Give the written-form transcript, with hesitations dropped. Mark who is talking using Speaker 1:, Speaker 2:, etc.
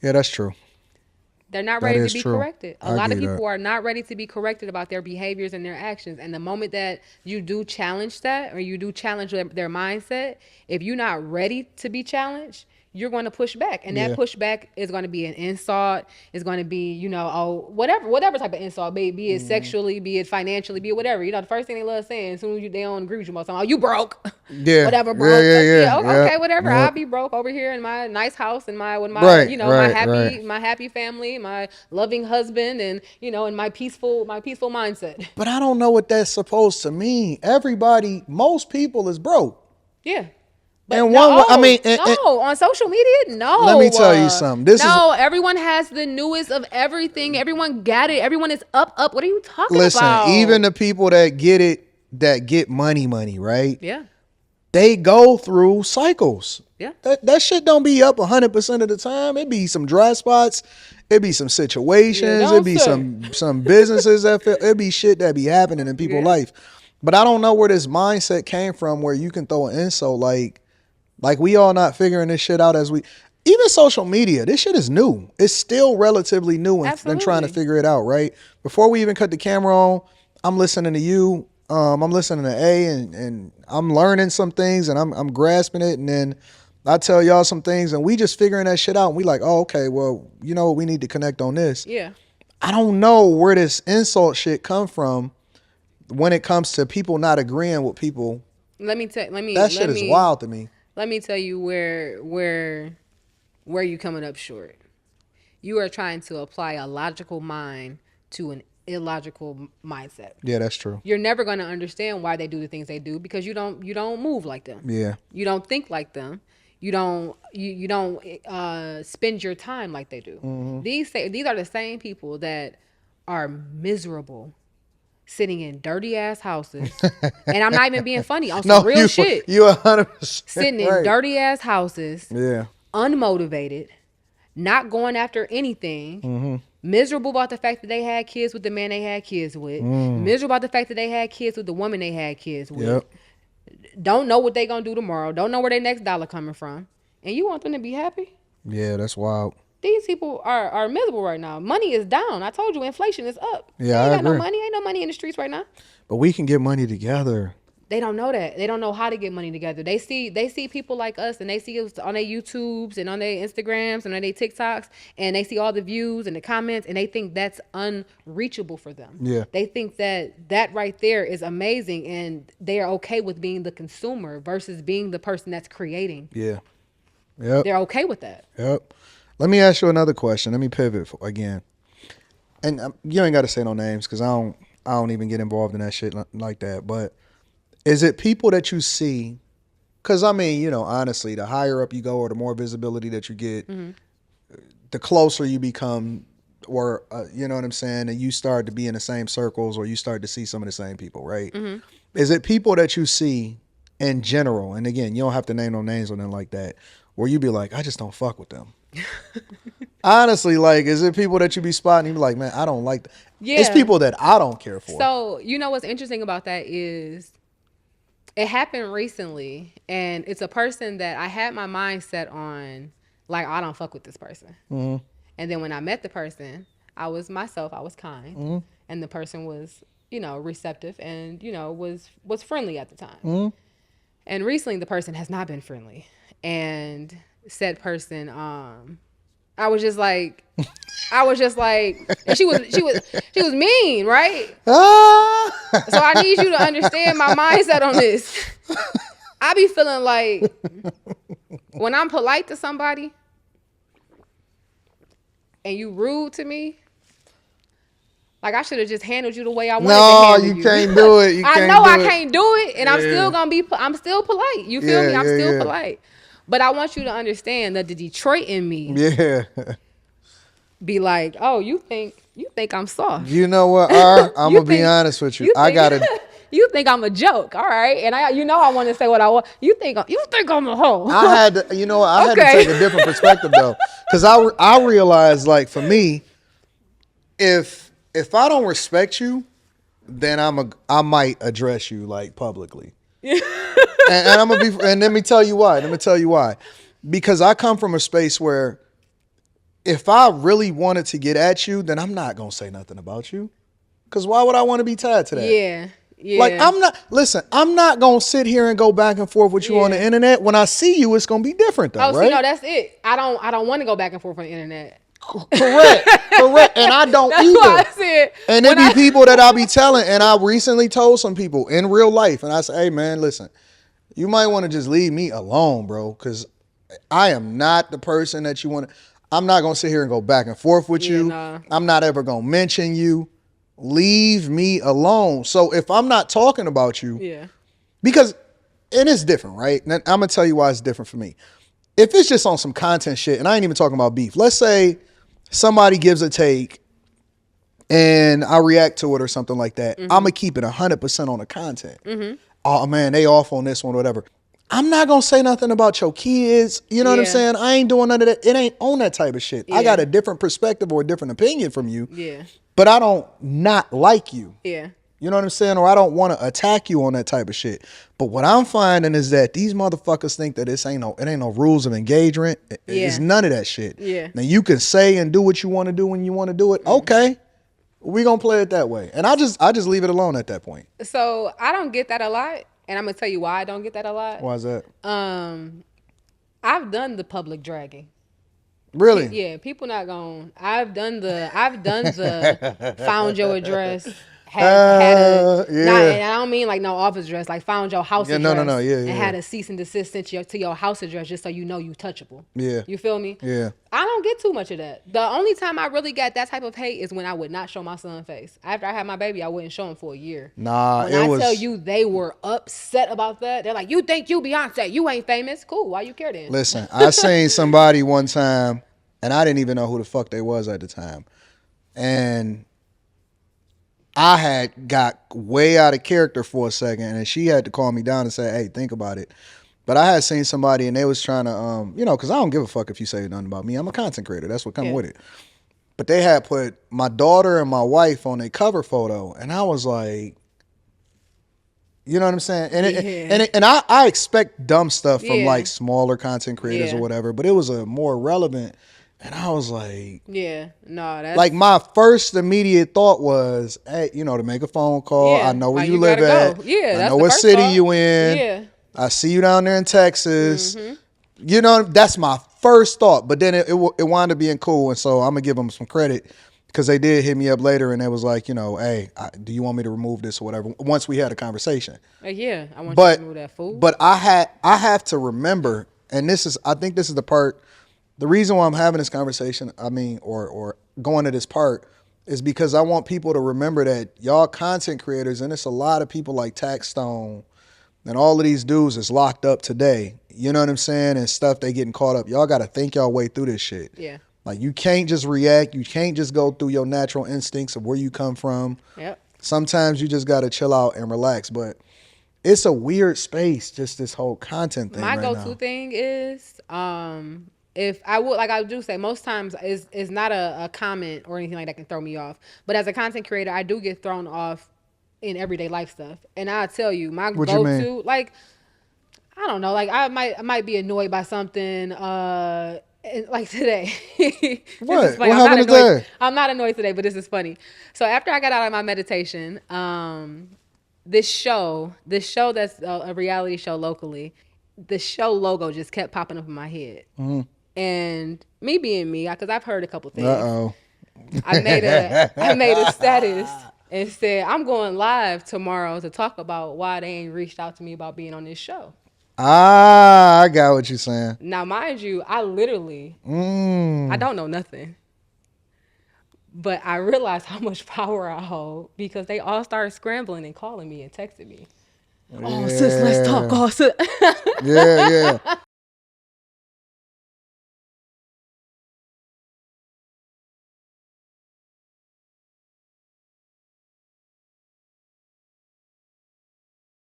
Speaker 1: Yeah, that's true.
Speaker 2: They're not
Speaker 1: That
Speaker 2: ready to
Speaker 1: is
Speaker 2: be
Speaker 1: true.
Speaker 2: corrected. A
Speaker 1: I
Speaker 2: lot of
Speaker 1: get that.
Speaker 2: people are not ready to be corrected about their behaviors and their actions. And the moment that you do challenge that, or you do challenge their mindset, if you're not ready to be challenged, you're going to push back. And that
Speaker 1: Yeah.
Speaker 2: pushback is going to be an insult. It's going to be, oh, whatever type of insult, be it
Speaker 1: Mm.
Speaker 2: sexually, be it financially, be it whatever. The first thing they love saying as soon as they don't agree with you, most time, oh, you broke.
Speaker 1: Yeah.
Speaker 2: Whatever,
Speaker 1: Yeah.
Speaker 2: broke.
Speaker 1: Yeah. Yeah.
Speaker 2: Yeah,
Speaker 1: Yep.
Speaker 2: okay, whatever. I'll
Speaker 1: Yep.
Speaker 2: be broke over here in my nice house and my with my
Speaker 1: Right.
Speaker 2: my
Speaker 1: Right. Right.
Speaker 2: happy family, my loving husband, and and my peaceful mindset.
Speaker 1: But I don't know what that's supposed to mean. Everybody, most people is broke.
Speaker 2: Yeah. But
Speaker 1: And
Speaker 2: no,
Speaker 1: one way, I mean,
Speaker 2: no, on social media,
Speaker 1: let me
Speaker 2: no,
Speaker 1: tell you something. This is,
Speaker 2: no. Everyone has the newest of everything. Everyone got it. Everyone is up, up. What are you talking
Speaker 1: listen, even
Speaker 2: about?
Speaker 1: the people that get it, that get money, right?
Speaker 2: Yeah,
Speaker 1: They go through cycles.
Speaker 2: yeah,
Speaker 1: That shit don't be up 100% of the time. It be some dry spots. It be some
Speaker 2: yeah.
Speaker 1: situations. It
Speaker 2: Don't
Speaker 1: be
Speaker 2: say.
Speaker 1: some businesses that feel, it be shit that be happening in people's
Speaker 2: Yeah,
Speaker 1: life. But I don't know where this mindset came from where you can throw an insult like we all not figuring this shit out as we even social media. This shit is new. It's still relatively new and trying to
Speaker 2: absolutely.
Speaker 1: figure it out, right? Before we even cut the camera on, I'm listening to you. I'm listening to A and I'm learning some things and I'm grasping it and then I tell y'all some things and we just figuring that shit out and we like, oh, okay, well, you know what, we need to connect on this.
Speaker 2: Yeah.
Speaker 1: I don't know where this insult shit come from when it comes to people not agreeing with people.
Speaker 2: Let me tell. Let me
Speaker 1: That
Speaker 2: let
Speaker 1: shit is
Speaker 2: me
Speaker 1: wild to me.
Speaker 2: let me tell you where you coming up short. You are trying to apply a logical mind to an illogical mindset.
Speaker 1: Yeah, that's true.
Speaker 2: You're never going to understand why they do the things they do because you don't move like them.
Speaker 1: Yeah.
Speaker 2: You don't think like them. You don't spend your time like they do.
Speaker 1: Mm-hmm.
Speaker 2: These are the same people that are miserable sitting in dirty ass houses. And I'm not even being funny, on some
Speaker 1: No,
Speaker 2: real shit.
Speaker 1: you 100%
Speaker 2: Sitting in
Speaker 1: right.
Speaker 2: dirty ass houses,
Speaker 1: Yeah.
Speaker 2: unmotivated, not going after anything,
Speaker 1: Mm-hmm.
Speaker 2: miserable about the fact that they had kids with the man they had kids with, miserable about the fact that they had kids with the woman they had kids with,
Speaker 1: Yep.
Speaker 2: don't know what they gonna do tomorrow, don't know where their next dollar coming from, and you want them to be happy?
Speaker 1: Yeah, that's wild.
Speaker 2: These people are miserable right now. Money is down. I told you, inflation is up. They
Speaker 1: Yeah,
Speaker 2: ain't
Speaker 1: I
Speaker 2: got no
Speaker 1: agree.
Speaker 2: money. Ain't no money in the streets right now.
Speaker 1: But we can get money together.
Speaker 2: They don't know that. They don't know how to get money together. They see people like us and they see us on their YouTubes and on their Instagrams and on their TikToks and they see all the views and the comments and they think that's unreachable for them.
Speaker 1: Yeah.
Speaker 2: They think that right there is amazing and they are okay with being the consumer versus being the person that's creating.
Speaker 1: Yeah. Yep.
Speaker 2: They're okay with that.
Speaker 1: Yep. Let me ask you another question. Let me pivot again. And you ain't got to say no names because I don't even get involved in that shit like that. But is it people that you see? Because I mean, honestly, the higher up you go or the more visibility that you get, the closer you become, or you know what I'm saying, and you start to be in the same circles, or you start to see some of the same people, right? Is it people that you see in general? And again, you don't have to name no names or nothing like that, where you be like, I just don't fuck with them. Honestly, like, is it people that you be spotting? You be like, man, I don't like that. It's
Speaker 2: Yeah.
Speaker 1: people that I don't care for.
Speaker 2: So, what's interesting about that is it happened recently and it's a person that I had my mind set on, like, I don't fuck with this person.
Speaker 1: Mm-hmm.
Speaker 2: And then when I met the person, I was myself, I was kind,
Speaker 1: Mm-hmm.
Speaker 2: and the person was, receptive and, was friendly at the time.
Speaker 1: Mm-hmm.
Speaker 2: And recently the person has not been friendly. And said person, I was just like, and she was mean, right?
Speaker 1: Ah!
Speaker 2: So I need you to understand my mindset on this. I be feeling like when I'm polite to somebody and you rude to me, like I should have just handled you the way I wanted to
Speaker 1: No,
Speaker 2: handle
Speaker 1: you
Speaker 2: you.
Speaker 1: can't do it. You
Speaker 2: I
Speaker 1: can't
Speaker 2: know
Speaker 1: do
Speaker 2: I
Speaker 1: it.
Speaker 2: can't do it, and
Speaker 1: Yeah.
Speaker 2: I'm still polite. You feel
Speaker 1: Yeah,
Speaker 2: me? I'm
Speaker 1: yeah,
Speaker 2: still
Speaker 1: yeah.
Speaker 2: polite. But I want you to understand that the Detroit in me
Speaker 1: Yeah.
Speaker 2: be like, oh, you think I'm soft.
Speaker 1: You know what, R? I'm
Speaker 2: You
Speaker 1: gonna be
Speaker 2: think
Speaker 1: honest with you.
Speaker 2: you
Speaker 1: I
Speaker 2: think
Speaker 1: gotta.
Speaker 2: you think I'm a joke, all right? And I want to say what I want. You think I'm a hoe.
Speaker 1: I had to. You know what? I had to
Speaker 2: Okay.
Speaker 1: take a different perspective though, because I realized, like, for me, if I don't respect you, then I might address you like publicly, and I'm gonna be. And let me tell you why. Because I come from a space where if I really wanted to get at you, then I'm not gonna say nothing about you. Cause why would I want to be tied to that?
Speaker 2: Yeah.
Speaker 1: Like
Speaker 2: Yeah.
Speaker 1: I'm not listen, I'm not gonna sit here and go back and forth with you on the
Speaker 2: Yeah.
Speaker 1: internet. When I see you, it's gonna be different though,
Speaker 2: Oh, see, no,
Speaker 1: right?
Speaker 2: that's it. I don't want to go back and forth on the internet.
Speaker 1: Correct. Correct. And I don't
Speaker 2: That's why
Speaker 1: either.
Speaker 2: I said
Speaker 1: And it
Speaker 2: when
Speaker 1: be
Speaker 2: I
Speaker 1: people that I be telling, and I recently told some people in real life, and I say, hey man, listen, you might want to just leave me alone, bro, because I am not the person that you want to. I'm not gonna sit here and go back and forth with
Speaker 2: yeah,
Speaker 1: you.
Speaker 2: nah.
Speaker 1: I'm not ever gonna mention you. Leave me alone. So if I'm not talking about you,
Speaker 2: Yeah.
Speaker 1: because and it's different, right? And I'm gonna tell you why it's different for me. If it's just on some content shit, and I ain't even talking about beef. Let's say somebody gives a take and I react to it or something like that. I'm gonna keep it 100% on the content. Oh man, they off on this one, whatever. I'm not gonna say nothing about your kids. You know what I'm
Speaker 2: Yeah.
Speaker 1: saying? I ain't doing none of that. It ain't on that type of shit. I got
Speaker 2: Yeah.
Speaker 1: a different perspective or a different opinion from you,
Speaker 2: Yeah.
Speaker 1: but I don't not like you.
Speaker 2: Yeah.
Speaker 1: You know what I'm saying? Or I don't want to attack you on that type of shit. But what I'm finding is that these motherfuckers think that it ain't no rules of engagement. It's
Speaker 2: Yeah.
Speaker 1: none of that shit.
Speaker 2: Yeah.
Speaker 1: Now you can say and do what you want to do when you want to do it. Okay. We gonna play it that way. And I just leave it alone at that point.
Speaker 2: So I don't get that a lot, and I'm gonna tell you why I don't get that a lot.
Speaker 1: Why is that?
Speaker 2: I've done the public dragging.
Speaker 1: Really?
Speaker 2: Yeah, people not going. I've done the found your address. Had a not,
Speaker 1: Yeah.
Speaker 2: and I don't mean like no office address, like found your house
Speaker 1: Yeah,
Speaker 2: address.
Speaker 1: no. Yeah,
Speaker 2: And
Speaker 1: yeah.
Speaker 2: had a cease and desist sent to your house address just so you know you touchable.
Speaker 1: Yeah.
Speaker 2: You feel me?
Speaker 1: Yeah.
Speaker 2: I don't get too much of that. The only time I really got that type of hate is when I would not show my son face. After I had my baby, I wouldn't show him for a year.
Speaker 1: Nah,
Speaker 2: When
Speaker 1: it
Speaker 2: I
Speaker 1: was
Speaker 2: tell you they were upset about that, they're like, "You think you Beyonce? You ain't famous? Cool. Why you care then?"
Speaker 1: listen, I seen somebody one time and I didn't even know who the fuck they was at the time. And I had got way out of character for a second, and she had to calm me down and say, "Hey, think about it." But I had seen somebody, and they was trying to, because I don't give a fuck if you say nothing about me. I'm a content creator. That's what come
Speaker 2: Yeah.
Speaker 1: with it. But they had put my daughter and my wife on a cover photo, and I was like, you know what I'm saying? And
Speaker 2: Yeah.
Speaker 1: and I expect dumb stuff from
Speaker 2: Yeah.
Speaker 1: like smaller content creators
Speaker 2: Yeah.
Speaker 1: or whatever, but it was a more relevant, and I was like.
Speaker 2: Yeah, no, that's
Speaker 1: Like my first immediate thought was, hey, to make a phone call.
Speaker 2: Yeah,
Speaker 1: I know where
Speaker 2: like,
Speaker 1: you
Speaker 2: you
Speaker 1: live
Speaker 2: gotta
Speaker 1: at.
Speaker 2: go. Yeah,
Speaker 1: I
Speaker 2: that's
Speaker 1: know
Speaker 2: the
Speaker 1: what
Speaker 2: first
Speaker 1: city
Speaker 2: thought.
Speaker 1: you in.
Speaker 2: Yeah.
Speaker 1: I see you down there in Texas. That's my first thought. But then it wound up being cool, and so I'm gonna give them some credit because they did hit me up later, and they was like, hey, do you want me to remove this or whatever? Once we had a conversation,
Speaker 2: Yeah, I want you
Speaker 1: but
Speaker 2: to move that fool.
Speaker 1: but I have to remember, and I think this is the part. The reason why I'm having this conversation, or going to this part, is because I want people to remember that y'all content creators, and it's a lot of people like Taxstone and all of these dudes is locked up today. You know what I'm saying? And stuff they getting caught up. Y'all got to think y'all way through this shit.
Speaker 2: Yeah.
Speaker 1: Like you can't just react. You can't just go through your natural instincts of where you come from.
Speaker 2: Yep.
Speaker 1: Sometimes you just got to chill out and relax. But it's a weird space, just this whole content thing
Speaker 2: My
Speaker 1: right
Speaker 2: go-to
Speaker 1: now.
Speaker 2: thing is if I would, like I do say, most times is not a comment or anything like that can throw me off. But as a content creator, I do get thrown off in everyday life stuff. And I tell you, my
Speaker 1: What you mean?
Speaker 2: go-to, like, I don't know, like I might be annoyed by something. Like today, this
Speaker 1: What?
Speaker 2: is funny.
Speaker 1: What
Speaker 2: I'm not
Speaker 1: happened
Speaker 2: annoyed.
Speaker 1: today?
Speaker 2: I'm not annoyed today, but this is funny. So after I got out of my meditation, this show that's a reality show locally, the show logo just kept popping up in my head. And me being me, because I've heard a couple things.
Speaker 1: Uh-oh.
Speaker 2: I made a status and said I'm going live tomorrow to talk about why they ain't reached out to me about being on this show.
Speaker 1: I got what you're saying.
Speaker 2: Now, mind you, I literally I don't know nothing. But I realized how much power I hold because they all started scrambling and calling me and texting me. Oh, sis, let's talk. Oh, sis.
Speaker 1: Yeah.